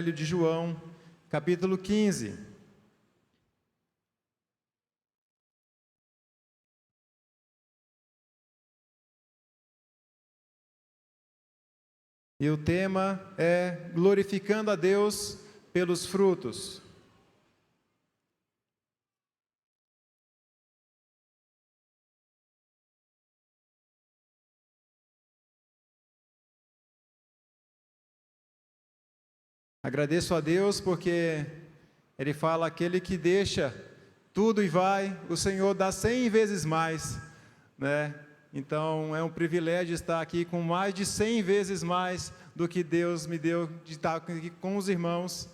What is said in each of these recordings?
Evangelho de João, capítulo 15. E o tema é glorificando a Deus pelos frutos. Agradeço a Deus porque Ele fala, aquele que deixa tudo e vai, o Senhor dá 100 vezes mais, né? Então é um privilégio estar aqui com mais de 100 vezes mais do que Deus me deu de estar aqui com os irmãos,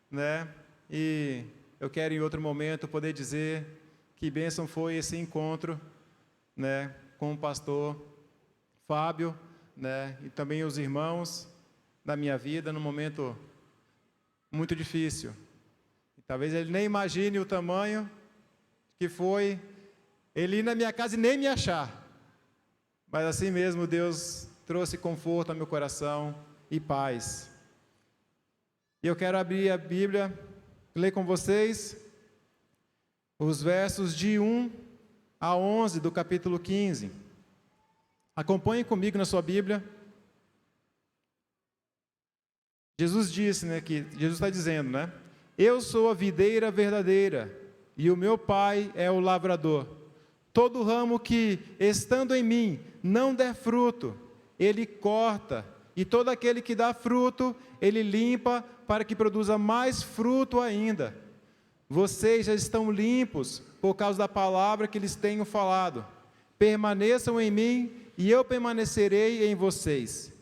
né? E eu quero em outro momento poder dizer que bênção foi esse encontro, né, com o pastor Fábio, né, e também os irmãos da minha vida no momento muito difícil. E talvez ele nem imagine o tamanho que foi ele ir na minha casa e nem me achar. Mas assim mesmo Deus trouxe conforto ao meu coração e paz. E eu quero abrir a Bíblia, ler com vocês os versos de 1 a 11 do capítulo 15. Acompanhem comigo na sua Bíblia. Jesus disse, que Jesus está dizendo, né? Eu sou a videira verdadeira e o meu Pai é o lavrador. Todo ramo que, estando em mim, não der fruto, Ele corta, e todo aquele que dá fruto, Ele limpa para que produza mais fruto ainda. Vocês já estão limpos por causa da palavra que lhes tenho falado. Permaneçam em mim e eu permanecerei em vocês.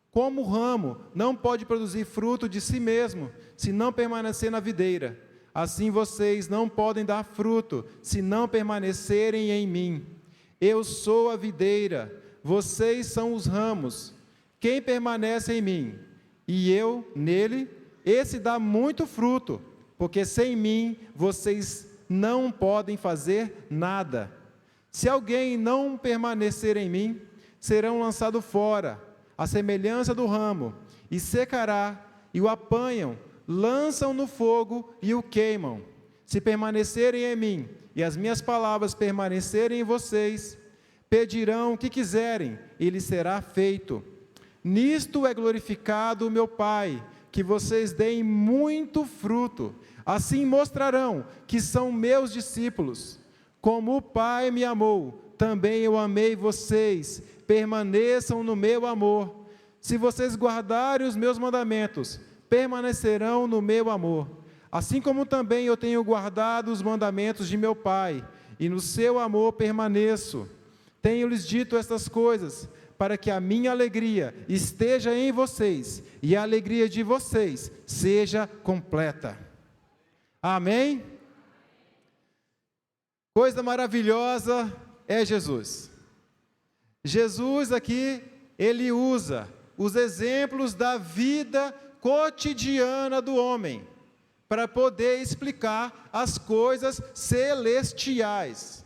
Como o ramo não pode produzir fruto de si mesmo, se não permanecer na videira, assim vocês não podem dar fruto, se não permanecerem em mim. Eu sou a videira, vocês são os ramos. Quem permanece em mim, e eu nele, esse dá muito fruto, porque sem mim vocês não podem fazer nada. Se alguém não permanecer em mim, serão lançados fora, a semelhança do ramo, e secará, e o apanham, lançam no fogo e o queimam. Se permanecerem em mim, e as minhas palavras permanecerem em vocês, pedirão o que quiserem, e lhes será feito. Nisto é glorificado o meu Pai, que vocês deem muito fruto, assim mostrarão que são meus discípulos. Como o Pai me amou, também eu amei vocês, permaneçam no meu amor. Se vocês guardarem os meus mandamentos, permanecerão no meu amor. Assim como também eu tenho guardado os mandamentos de meu Pai, e no seu amor permaneço. Tenho-lhes dito estas coisas, para que a minha alegria esteja em vocês, e a alegria de vocês seja completa. Amém? Coisa maravilhosa é Jesus. Jesus aqui, Ele usa os exemplos da vida cotidiana do homem para poder explicar as coisas celestiais.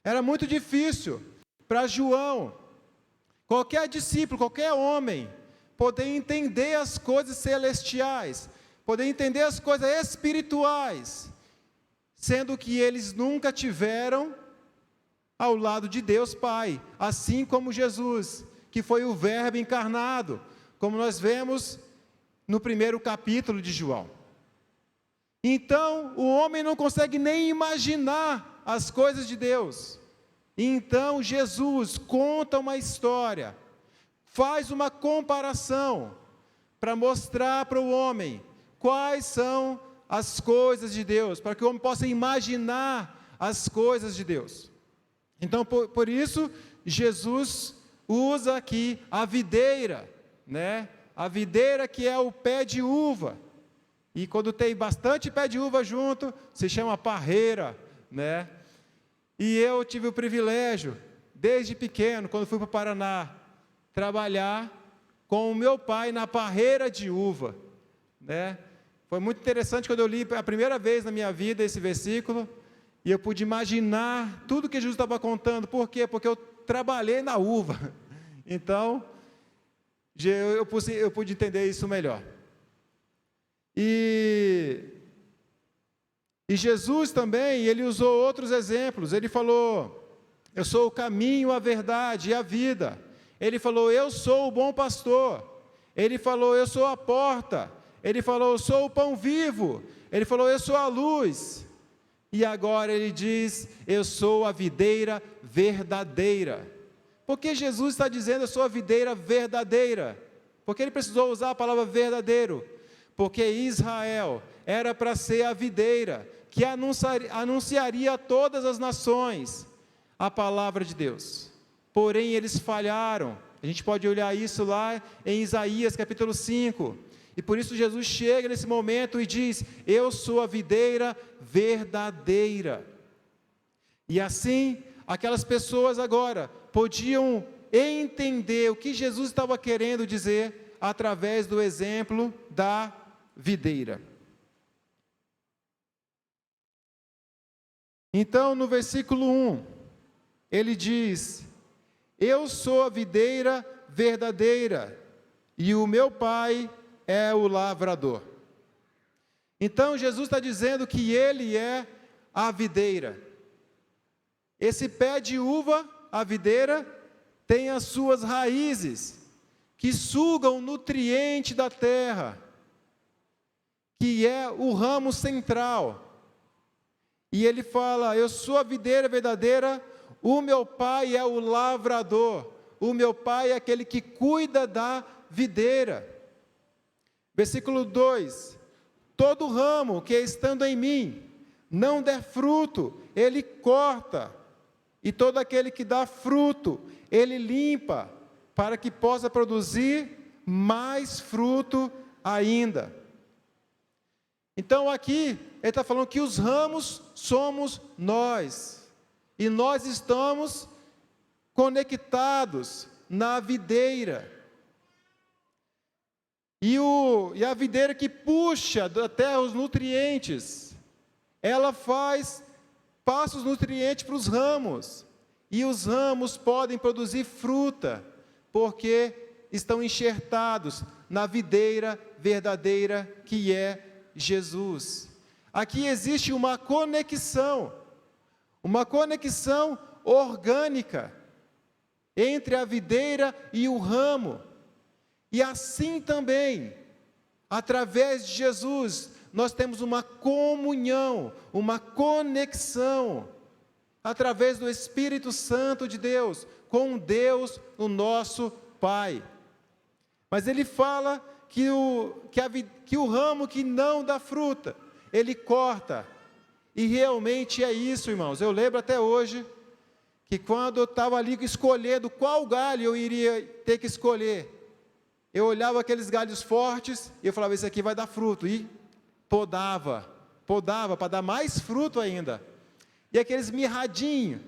Era muito difícil para João, qualquer discípulo, qualquer homem, poder entender as coisas celestiais, poder entender as coisas espirituais, sendo que eles nunca tiveram ao lado de Deus Pai, assim como Jesus, que foi o Verbo encarnado, como nós vemos no primeiro capítulo de João. Então, o homem não consegue nem imaginar as coisas de Deus. Então, Jesus conta uma história, faz uma comparação, para mostrar para o homem quais são as coisas de Deus, para que o homem possa imaginar as coisas de Deus. Então, por isso, Jesus usa aqui a videira, né? A videira que é o pé de uva. E quando tem bastante pé de uva junto, se chama parreira, né? E eu tive o privilégio, desde pequeno, quando fui para o Paraná, trabalhar com o meu pai na parreira de uva, né? Foi muito interessante quando eu li a primeira vez na minha vida esse versículo, e eu pude imaginar tudo que Jesus estava contando. Por quê? Porque eu trabalhei na uva. Então, eu pude entender isso melhor. E Jesus também, ele usou outros exemplos. Ele falou: eu sou o caminho, a verdade e a vida. Ele falou: eu sou o bom pastor. Ele falou: eu sou a porta. Ele falou: eu sou o pão vivo. Ele falou: eu sou a luz. E agora ele diz: eu sou a videira verdadeira. Por que Jesus está dizendo: eu sou a videira verdadeira? Porque ele precisou usar a palavra verdadeiro. Porque Israel era para ser a videira que anunciaria a todas as nações a palavra de Deus. Porém, eles falharam. A gente pode olhar isso lá em Isaías capítulo 5. E por isso Jesus chega nesse momento e diz: eu sou a videira verdadeira. E assim, aquelas pessoas agora podiam entender o que Jesus estava querendo dizer através do exemplo da videira. Então, no versículo 1, ele diz: eu sou a videira verdadeira, e o meu Pai é o lavrador. Então, Jesus está dizendo que ele é a videira. Esse pé de uva, a videira, tem as suas raízes, que sugam o nutriente da terra, que é o ramo central. E ele fala: eu sou a videira verdadeira, o meu Pai é o lavrador, o meu Pai é aquele que cuida da videira. Versículo 2: todo ramo que estando em mim não der fruto, ele corta, e todo aquele que dá fruto, ele limpa, para que possa produzir mais fruto ainda. Então aqui, ele está falando que os ramos somos nós, e nós estamos conectados na videira. E a videira que puxa da terra os nutrientes, ela passa os nutrientes para os ramos, e os ramos podem produzir fruta, porque estão enxertados na videira verdadeira que é Jesus. Aqui existe uma conexão orgânica entre a videira e o ramo. E assim também, através de Jesus, nós temos uma comunhão, uma conexão, através do Espírito Santo de Deus, com Deus, o nosso Pai. Mas ele fala que o ramo que não dá fruta, ele corta. E realmente é isso, irmãos. Eu lembro até hoje, que quando eu estava ali escolhendo qual galho eu iria ter que escolher, eu olhava aqueles galhos fortes, e eu falava: esse aqui vai dar fruto, e podava para dar mais fruto ainda. E aqueles mirradinhos,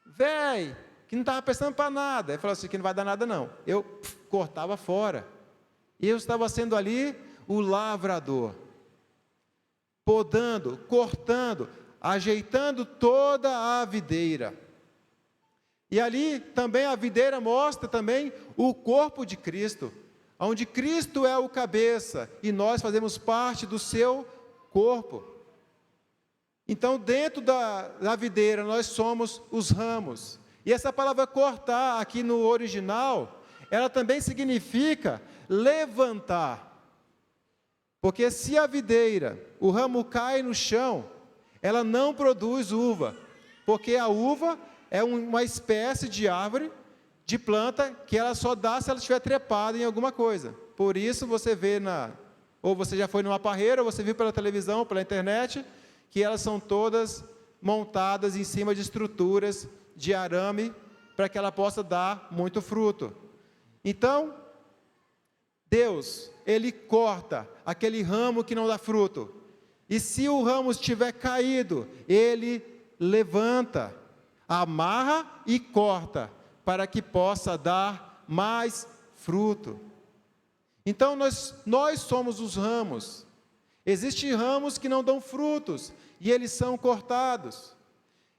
velho, que não estava prestando para nada, eu falava assim: que não vai dar nada não. Eu cortava fora. E eu estava sendo ali o lavrador, podando, cortando, ajeitando toda a videira. E ali também a videira mostra também o corpo de Cristo, onde Cristo é o cabeça, e nós fazemos parte do seu corpo. Então, dentro da videira, nós somos os ramos. E essa palavra cortar, aqui no original, ela também significa levantar. Porque se a videira, o ramo cai no chão, ela não produz uva. Porque a uva é uma espécie de árvore, de planta, que ela só dá se ela estiver trepada em alguma coisa. Por isso você vê ou você já foi numa parreira, ou você viu pela televisão, pela internet, que elas são todas montadas em cima de estruturas de arame, para que ela possa dar muito fruto. Então, Deus, Ele corta aquele ramo que não dá fruto. E se o ramo estiver caído, Ele levanta, amarra e corta, para que possa dar mais fruto. Então, nós somos os ramos. Existem ramos que não dão frutos, e eles são cortados.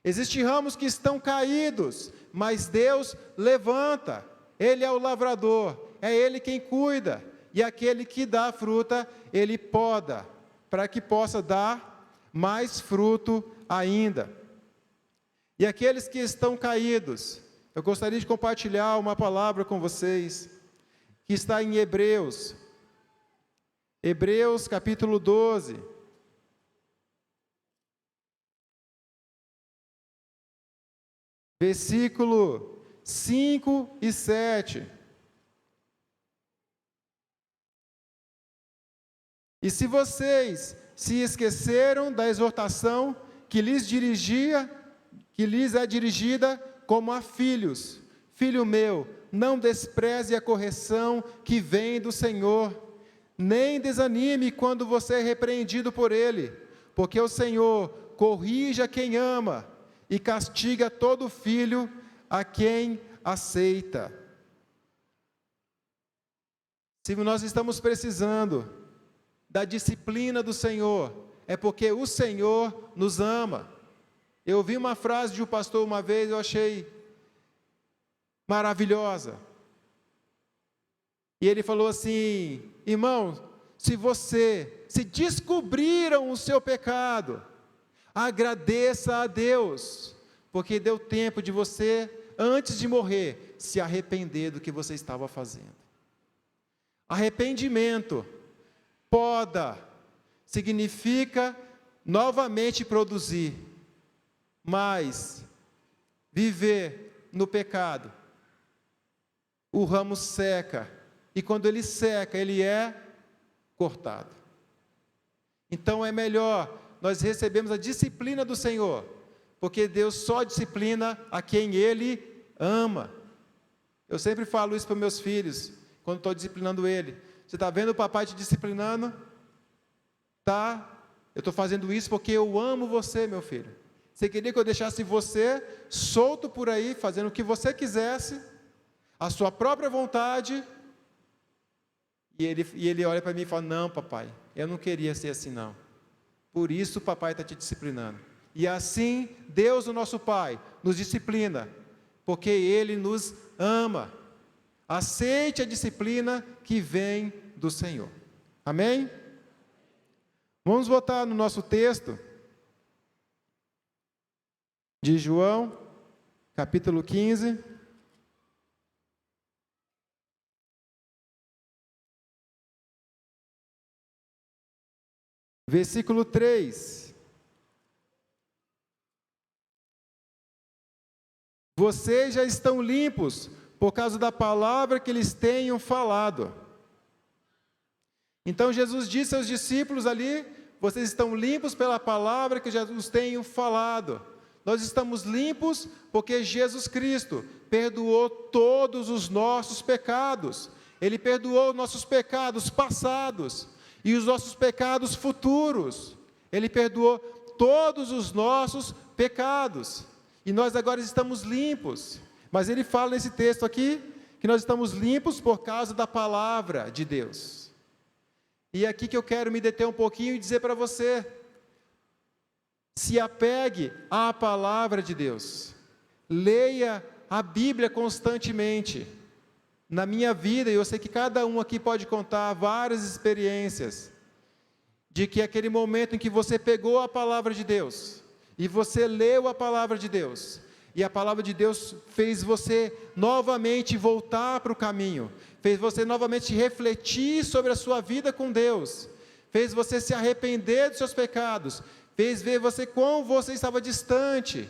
Existem ramos que estão caídos, mas Deus levanta. Ele é o lavrador, é Ele quem cuida, e aquele que dá fruta, Ele poda, para que possa dar mais fruto ainda. E aqueles que estão caídos, eu gostaria de compartilhar uma palavra com vocês, que está em Hebreus. Hebreus capítulo 12. Versículo 5 e 7. E se vocês se esqueceram da exortação que lhes é dirigida como a filhos, filho meu, não despreze a correção que vem do Senhor, nem desanime quando você é repreendido por Ele, porque o Senhor corrige a quem ama e castiga todo filho a quem aceita. Se nós estamos precisando da disciplina do Senhor, é porque o Senhor nos ama. Eu ouvi uma frase de um pastor uma vez, eu achei maravilhosa. E ele falou assim: irmão, se descobriram o seu pecado, agradeça a Deus, porque deu tempo de você, antes de morrer, se arrepender do que você estava fazendo. Arrependimento, poda, significa novamente produzir, mas viver no pecado, o ramo seca, e quando ele seca, ele é cortado. Então é melhor nós recebemos a disciplina do Senhor, porque Deus só disciplina a quem Ele ama. Eu sempre falo isso para meus filhos, quando estou disciplinando ele. Você está vendo o papai te disciplinando? Tá, eu estou fazendo isso porque eu amo você, meu filho. Você queria que eu deixasse você solto por aí, fazendo o que você quisesse, a sua própria vontade? E ele olha para mim e fala: não, papai, eu não queria ser assim não. Por isso o papai está te disciplinando. E assim, Deus, o nosso Pai, nos disciplina, porque Ele nos ama. Aceite a disciplina que vem do Senhor. Amém? Vamos voltar no nosso texto de João, capítulo 15. Versículo 3. Vocês já estão limpos por causa da palavra que lhes tenho falado. Então Jesus disse aos discípulos ali: vocês estão limpos pela palavra que Jesus tenho falado. Nós estamos limpos porque Jesus Cristo perdoou todos os nossos pecados. Ele perdoou nossos pecados passados e os nossos pecados futuros. Ele perdoou todos os nossos pecados. E nós agora estamos limpos. Mas ele fala nesse texto aqui que nós estamos limpos por causa da palavra de Deus. E é aqui que eu quero me deter um pouquinho e dizer para você: se apegue à palavra de Deus. Leia a Bíblia constantemente. Na minha vida, e eu sei que cada um aqui pode contar várias experiências, de que aquele momento em que você pegou a palavra de Deus, e você leu a palavra de Deus, e a palavra de Deus fez você novamente voltar para o caminho, fez você novamente refletir sobre a sua vida com Deus, fez você se arrepender dos seus pecados, fez ver você quão você estava distante,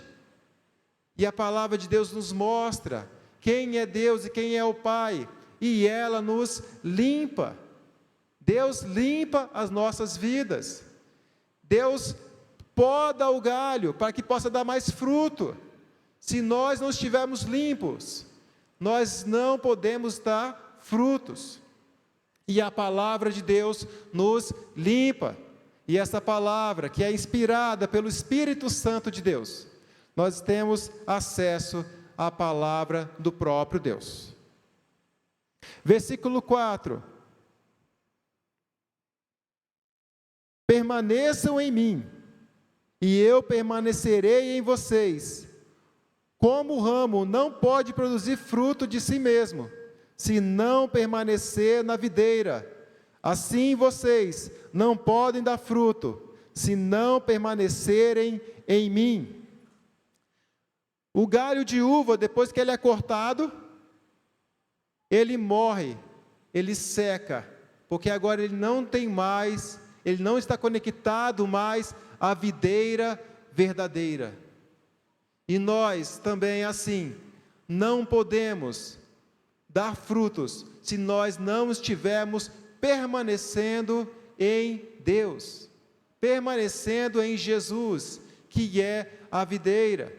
e a palavra de Deus nos mostra quem é Deus e quem é o Pai, e ela nos limpa. Deus limpa as nossas vidas. Deus poda o galho para que possa dar mais fruto. Se nós não estivermos limpos, nós não podemos dar frutos. E a palavra de Deus nos limpa. E essa palavra, que é inspirada pelo Espírito Santo de Deus, nós temos acesso à palavra do próprio Deus. Versículo 4. Permaneçam em mim, e eu permanecerei em vocês. Como o ramo não pode produzir fruto de si mesmo, se não permanecer na videira, assim vocês não podem dar fruto, se não permanecerem em mim. O galho de uva, depois que ele é cortado, ele morre, ele seca, porque agora ele não tem mais, ele não está conectado mais à videira verdadeira. E nós também assim, não podemos dar frutos se nós não estivermos permanecendo em Deus, permanecendo em Jesus, que é a videira.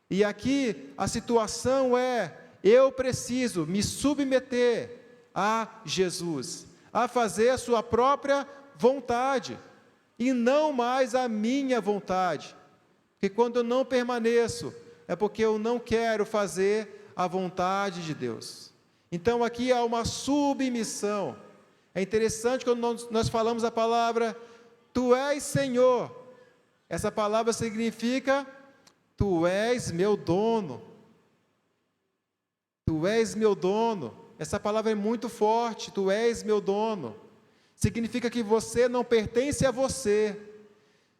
E aqui a situação é: eu preciso me submeter a Jesus, a fazer a sua própria vontade, e não mais a minha vontade. Porque quando eu não permaneço, é porque eu não quero fazer a vontade de Deus. Então aqui há uma submissão. É interessante quando nós falamos a palavra, Tu és Senhor. Essa palavra significa, Tu és meu dono. Tu és meu dono. Essa palavra é muito forte, Tu és meu dono. Significa que você não pertence a você.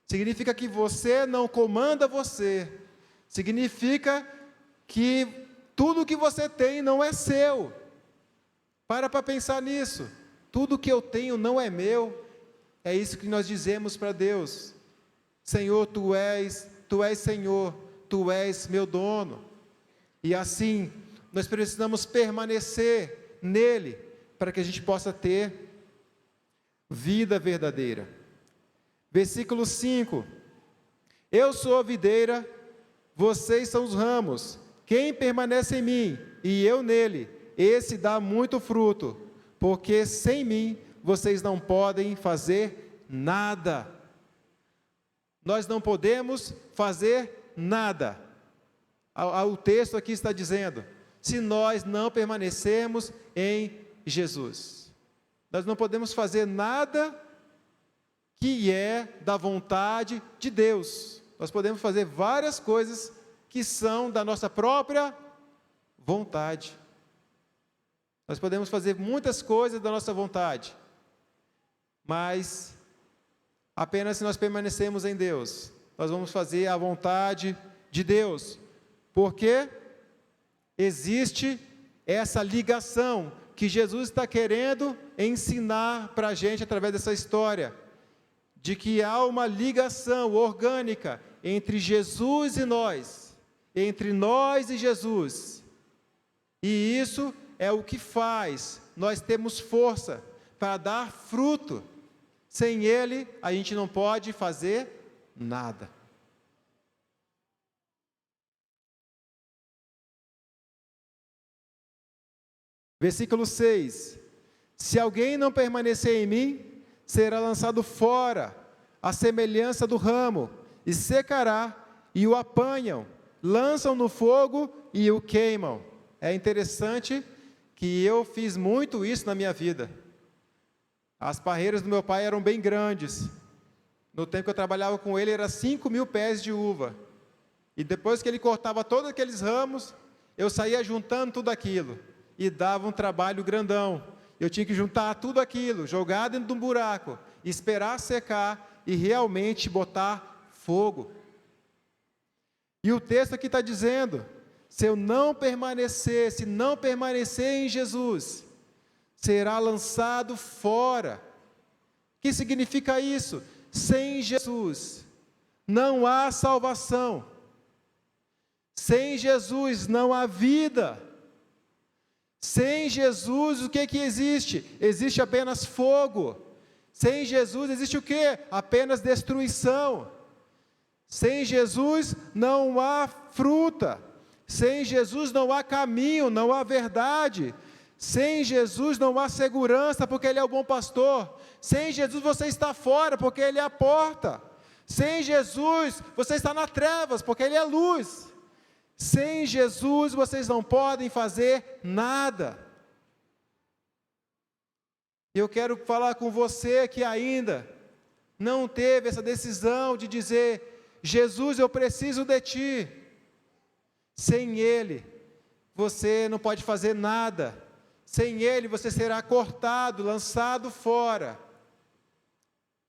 Significa que você não comanda você. Significa que tudo que você tem não é seu. Para pensar nisso. Tudo que eu tenho não é meu. É isso que nós dizemos para Deus. Senhor, Tu és Senhor, Tu és meu dono. E assim, nós precisamos permanecer nele, para que a gente possa ter vida verdadeira. Versículo 5. Eu sou a videira, vocês são os ramos. Quem permanece em mim e eu nele, esse dá muito fruto, porque sem mim vocês não podem fazer nada. Nós não podemos fazer nada. O texto aqui está dizendo, se nós não permanecermos em Jesus. Nós não podemos fazer nada que é da vontade de Deus. Nós podemos fazer várias coisas que são da nossa própria vontade. Nós podemos fazer muitas coisas da nossa vontade, mas apenas se nós permanecermos em Deus, nós vamos fazer a vontade de Deus, porque existe essa ligação que Jesus está querendo ensinar para a gente através dessa história, de que há uma ligação orgânica entre Jesus e nós, entre nós e Jesus, e isso é o que faz nós termos força para dar fruto. Sem Ele, a gente não pode fazer nada. Versículo 6. Se alguém não permanecer em mim, será lançado fora, à semelhança do ramo, e secará, e o apanham, lançam no fogo e o queimam. É interessante que eu fiz muito isso na minha vida. As parreiras do meu pai eram bem grandes. No tempo que eu trabalhava com ele, era 5.000 pés de uva. E depois que ele cortava todos aqueles ramos, eu saía juntando tudo aquilo. E dava um trabalho grandão. Eu tinha que juntar tudo aquilo, jogar dentro de um buraco, esperar secar e realmente botar fogo. E o texto aqui está dizendo, se não permanecer em Jesus, será lançado fora. O que significa isso? Sem Jesus não há salvação. Sem Jesus não há vida. Sem Jesus, o que existe? Existe apenas fogo. Sem Jesus existe o quê? Apenas destruição. Sem Jesus não há fruta. Sem Jesus não há caminho, não há verdade. Sem Jesus não há segurança, porque Ele é o bom pastor. Sem Jesus você está fora, porque Ele é a porta. Sem Jesus você está nas trevas, porque Ele é luz. Sem Jesus vocês não podem fazer nada. Eu quero falar com você que ainda não teve essa decisão de dizer, Jesus, eu preciso de Ti. Sem Ele, você não pode fazer nada. Sem Ele, você será cortado, lançado fora.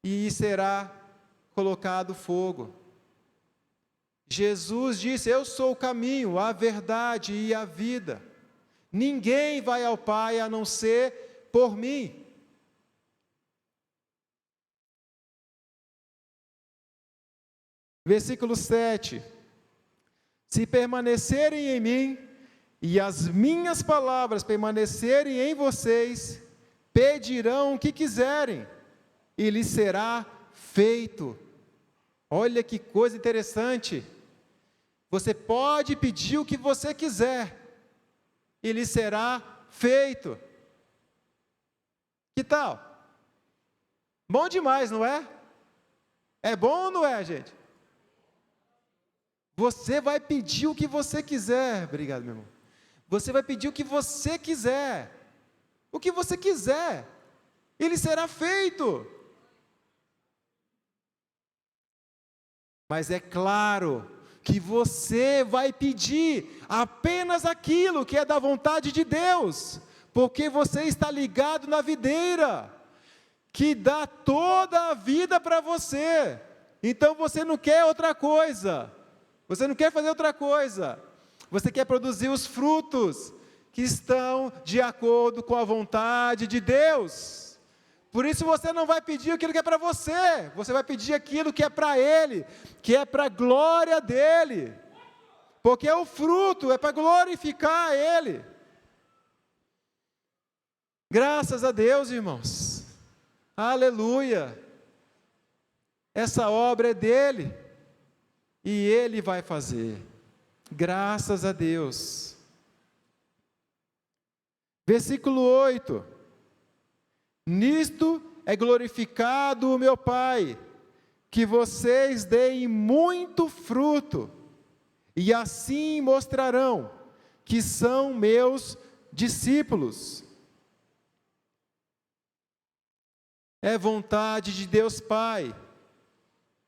E será colocado fogo. Jesus disse: eu sou o caminho, a verdade e a vida. Ninguém vai ao Pai a não ser por mim. Versículo 7. Se permanecerem em mim, e as minhas palavras permanecerem em vocês, pedirão o que quiserem, e lhes será feito. Olha que coisa interessante. Você pode pedir o que você quiser, e lhe será feito. Que tal? Bom demais, não é? É bom ou não é, gente? Você vai pedir o que você quiser. Obrigado, meu irmão. Você vai pedir o que você quiser. O que você quiser. Ele será feito. Mas é claro que você vai pedir apenas aquilo que é da vontade de Deus, porque você está ligado na videira, que dá toda a vida para você. Então você não quer outra coisa. Você não quer fazer outra coisa. Você quer produzir os frutos que estão de acordo com a vontade de Deus. Por isso você não vai pedir aquilo que é para você. Você vai pedir aquilo que é para Ele, que é para a glória dEle. Porque o fruto é para glorificar Ele. Graças a Deus, irmãos. Aleluia. Essa obra é dEle. E Ele vai fazer, graças a Deus. Versículo 8. Nisto é glorificado o meu Pai, que vocês deem muito fruto, e assim mostrarão que são meus discípulos. É vontade de Deus Pai,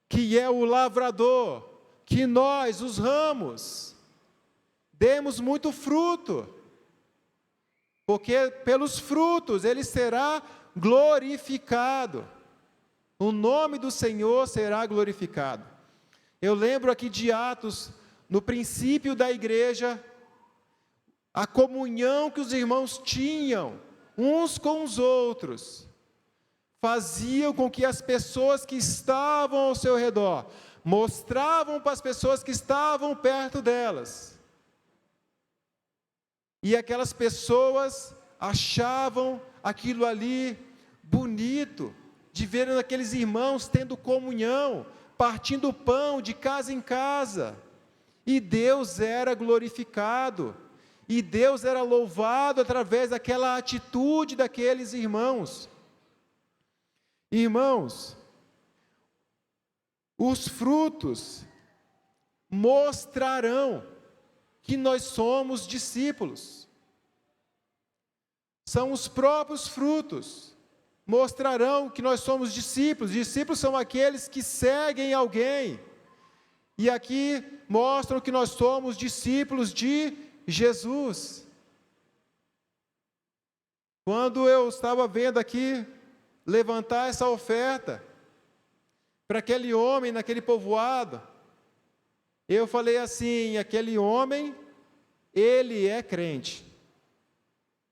que é o lavrador, que nós, os ramos, demos muito fruto, porque pelos frutos Ele será glorificado, o nome do Senhor será glorificado. Eu lembro aqui de Atos, no princípio da igreja, a comunhão que os irmãos tinham, uns com os outros, faziam com que as pessoas que estavam ao seu redor, mostravam para as pessoas que estavam perto delas. E aquelas pessoas achavam aquilo ali bonito, de ver aqueles irmãos tendo comunhão, partindo o pão de casa em casa. E Deus era glorificado, e Deus era louvado através daquela atitude daqueles irmãos. Irmãos, os frutos mostrarão que nós somos discípulos. São os próprios frutos, mostrarão que nós somos discípulos. Discípulos são aqueles que seguem alguém. E aqui mostram que nós somos discípulos de Jesus. Quando eu estava vendo aqui levantar essa oferta para aquele homem naquele povoado, eu falei assim: aquele homem, ele é crente.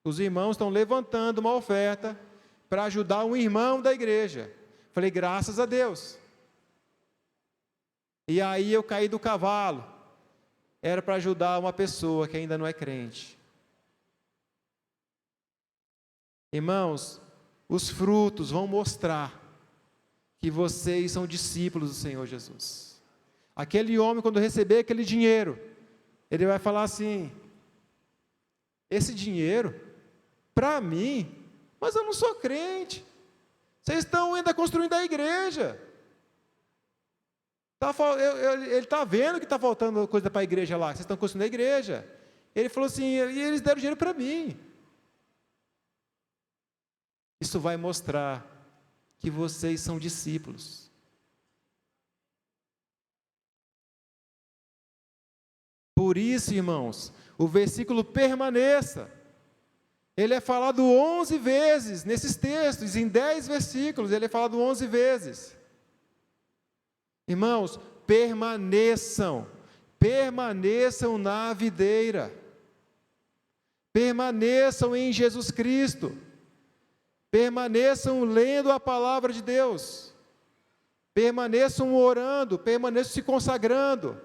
Os irmãos estão levantando uma oferta para ajudar um irmão da igreja. Falei, graças a Deus. E aí eu caí do cavalo. Era para ajudar uma pessoa que ainda não é crente. Irmãos, os frutos vão mostrar que vocês são discípulos do Senhor Jesus. Aquele homem, quando receber aquele dinheiro, ele vai falar assim: esse dinheiro, para mim, mas eu não sou crente. Vocês estão ainda construindo a igreja. Ele está vendo que está faltando coisa para a igreja lá, vocês estão construindo a igreja. Ele falou assim: e eles deram dinheiro para mim. Isso vai mostrar que vocês são discípulos. Por isso, irmãos, o versículo permaneça. Ele é falado 11 vezes nesses textos, em 10 versículos, ele é falado 11 vezes. Irmãos, permaneçam na videira, permaneçam em Jesus Cristo, permaneçam lendo a palavra de Deus, permaneçam orando, permaneçam se consagrando,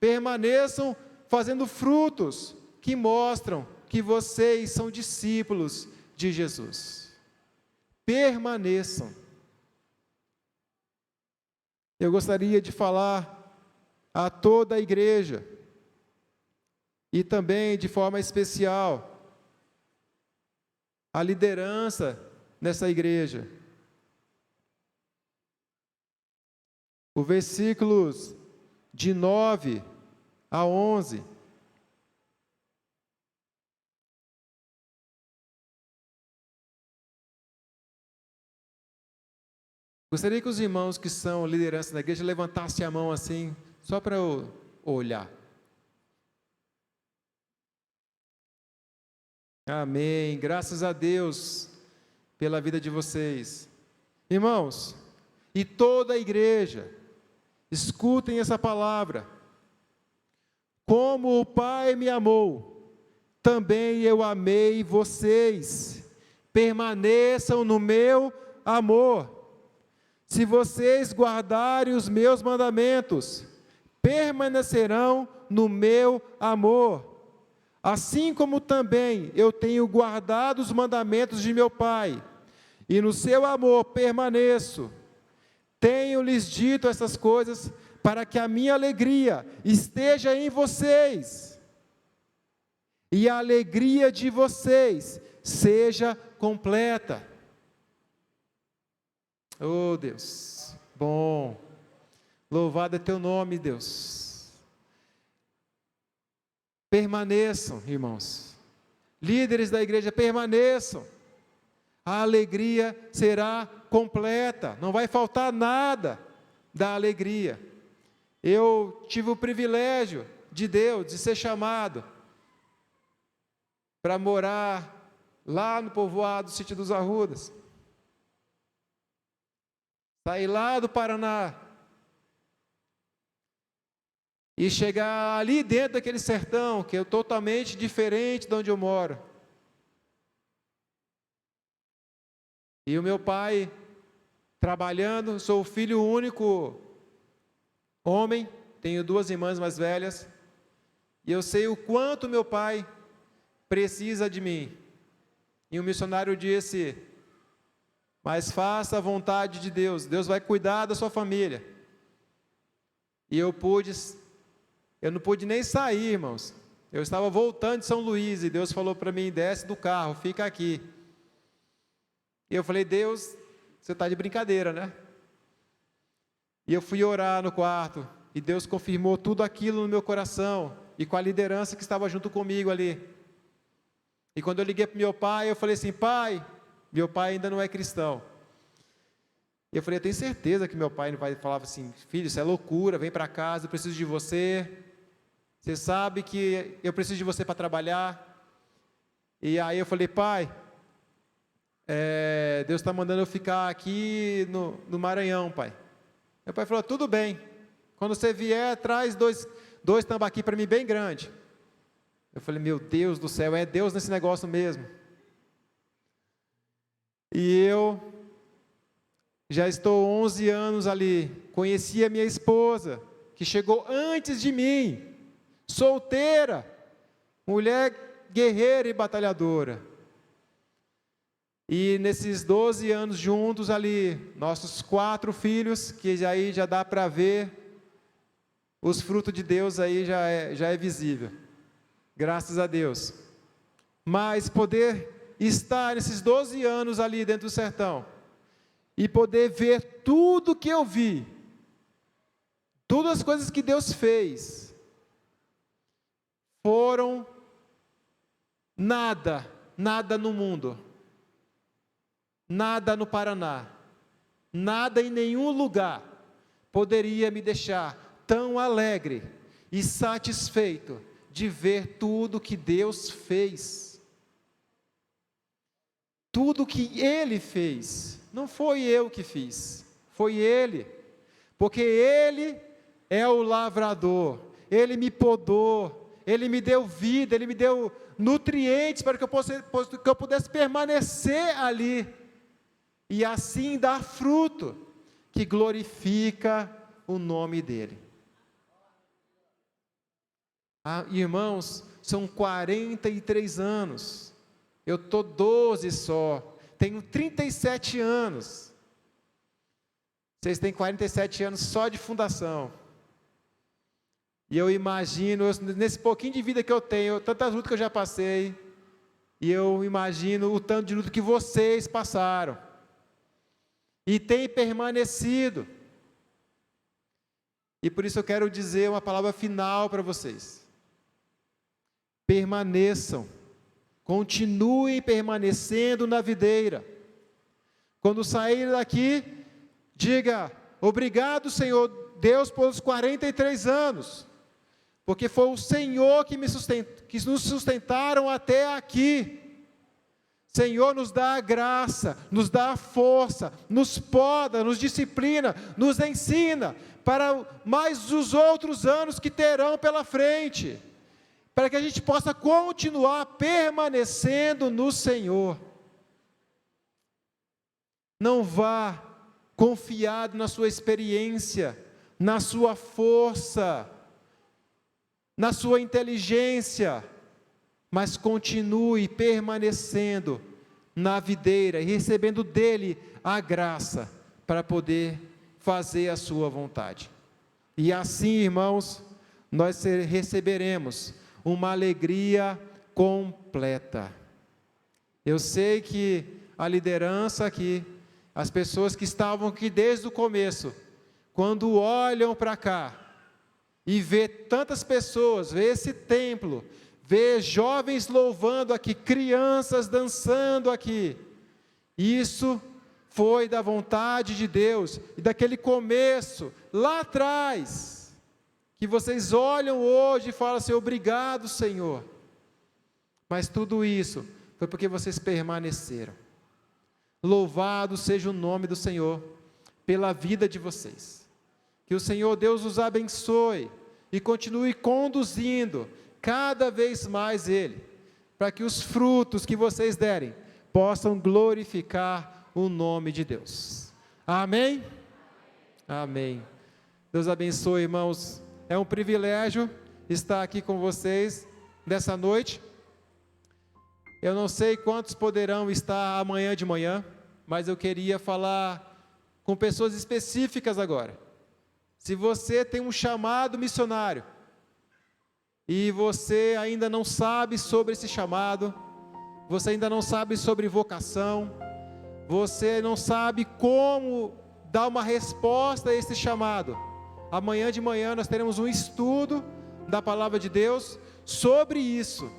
permaneçam fazendo frutos que mostram que vocês são discípulos de Jesus. Permaneçam. Eu gostaria de falar a toda a igreja, e também de forma especial, a liderança nessa igreja. O versículos de 9 a 11. Gostaria que os irmãos que são liderança na igreja levantassem a mão assim, só para eu olhar. Amém. Graças a Deus pela vida de vocês. Irmãos, e toda a igreja, escutem essa palavra. Como o Pai me amou, também eu amei vocês. Permaneçam no meu amor. Se vocês guardarem os meus mandamentos, permanecerão no meu amor. Assim como também eu tenho guardado os mandamentos de meu Pai, e no seu amor permaneço. Tenho-lhes dito essas coisas para que a minha alegria esteja em vocês, e a alegria de vocês seja completa. Oh Deus, bom, louvado é teu nome, Deus. Permaneçam, irmãos, líderes da igreja, permaneçam, a alegria será completa, não vai faltar nada da alegria. Eu tive o privilégio de Deus, de ser chamado para morar lá no povoado do Sítio dos Arrudas. Sair lá do Paraná e chegar ali dentro daquele sertão, que é totalmente diferente de onde eu moro. E o meu pai trabalhando, sou o filho único homem, tenho 2 irmãs mais velhas, e eu sei o quanto meu pai precisa de mim. E o missionário disse: mas faça a vontade de Deus, Deus vai cuidar da sua família. E eu não pude nem sair, irmãos. Eu estava voltando de São Luís, e Deus falou para mim: desce do carro, fica aqui. E eu falei: Deus, você está de brincadeira, né? E eu fui orar no quarto, e Deus confirmou tudo aquilo no meu coração, e com a liderança que estava junto comigo ali. E quando eu liguei para meu pai, eu falei assim: pai, meu pai ainda não é cristão. E eu falei: eu tenho certeza que meu pai não vai falar assim: filho, isso é loucura, vem para casa, eu preciso de você. Você sabe que eu preciso de você para trabalhar. E aí eu falei: pai, Deus está mandando eu ficar aqui no Maranhão, pai. Meu pai falou: tudo bem, quando você vier, traz dois tambaqui para mim bem grande. Eu falei: meu Deus do céu, é Deus nesse negócio mesmo. E eu já estou 11 anos ali, conheci a minha esposa, que chegou antes de mim, solteira, mulher guerreira e batalhadora. E nesses 12 anos juntos ali, nossos 4 filhos, que aí já dá para ver, os frutos de Deus aí já é visível. Graças a Deus. Mas poder estar nesses 12 anos ali dentro do sertão, e poder ver tudo que eu vi, todas as coisas que Deus fez, foram nada no mundo, nada no Paraná, nada em nenhum lugar poderia me deixar tão alegre e satisfeito de ver tudo que Deus fez. Tudo que Ele fez, não foi eu que fiz, foi Ele. porque Ele é o lavrador, Ele me podou, Ele me deu vida, Ele me deu nutrientes para que eu pudesse permanecer ali, e assim dar fruto, que glorifica o nome dEle. Irmãos, são 43 anos, eu estou 12 só, tenho 37 anos, vocês têm 47 anos só de fundação, e eu imagino, nesse pouquinho de vida que eu tenho, tantas lutas que eu já passei, e eu imagino o tanto de luta que vocês passaram, e têm permanecido, e por isso eu quero dizer uma palavra final para vocês: permaneçam, continuem permanecendo na videira. Quando sair daqui, diga: obrigado, Senhor Deus, pelos 43 anos, porque foi o Senhor que nos sustentaram até aqui. Senhor, nos dá a graça, nos dá a força, nos poda, nos disciplina, nos ensina para mais os outros anos que terão pela frente, para que a gente possa continuar permanecendo no Senhor. Não vá confiado na sua experiência, na sua força, na sua inteligência, mas continue permanecendo na videira e recebendo dele a graça para poder fazer a sua vontade. E assim, irmãos, nós receberemos uma alegria completa. Eu sei que a liderança aqui, as pessoas que estavam aqui desde o começo, quando olham para cá e vê tantas pessoas, vê esse templo, vê jovens louvando aqui, crianças dançando aqui, isso foi da vontade de Deus, e daquele começo, lá atrás, que vocês olham hoje e falam assim: obrigado, Senhor, mas tudo isso foi porque vocês permaneceram. Louvado seja o nome do Senhor, pela vida de vocês, que o Senhor Deus os abençoe, e continue conduzindo, cada vez mais Ele, para que os frutos que vocês derem, possam glorificar o nome de Deus. Amém? Amém. Deus abençoe, irmãos. É um privilégio estar aqui com vocês nessa noite. Eu não sei quantos poderão estar amanhã de manhã, mas eu queria falar com pessoas específicas agora. Se você tem um chamado missionário, e você ainda não sabe sobre esse chamado, você ainda não sabe sobre vocação, você não sabe como dar uma resposta a esse chamado, amanhã de manhã nós teremos um estudo da palavra de Deus sobre isso,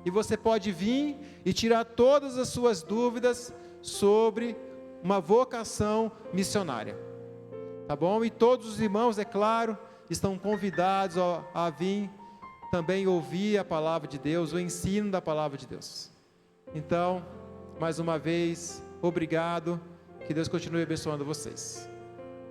e você pode vir e tirar todas as suas dúvidas sobre uma vocação missionária, tá bom? E todos os irmãos, é claro, estão convidados a vir também ouvir a palavra de Deus, o ensino da palavra de Deus. Então, mais uma vez, obrigado, que Deus continue abençoando vocês.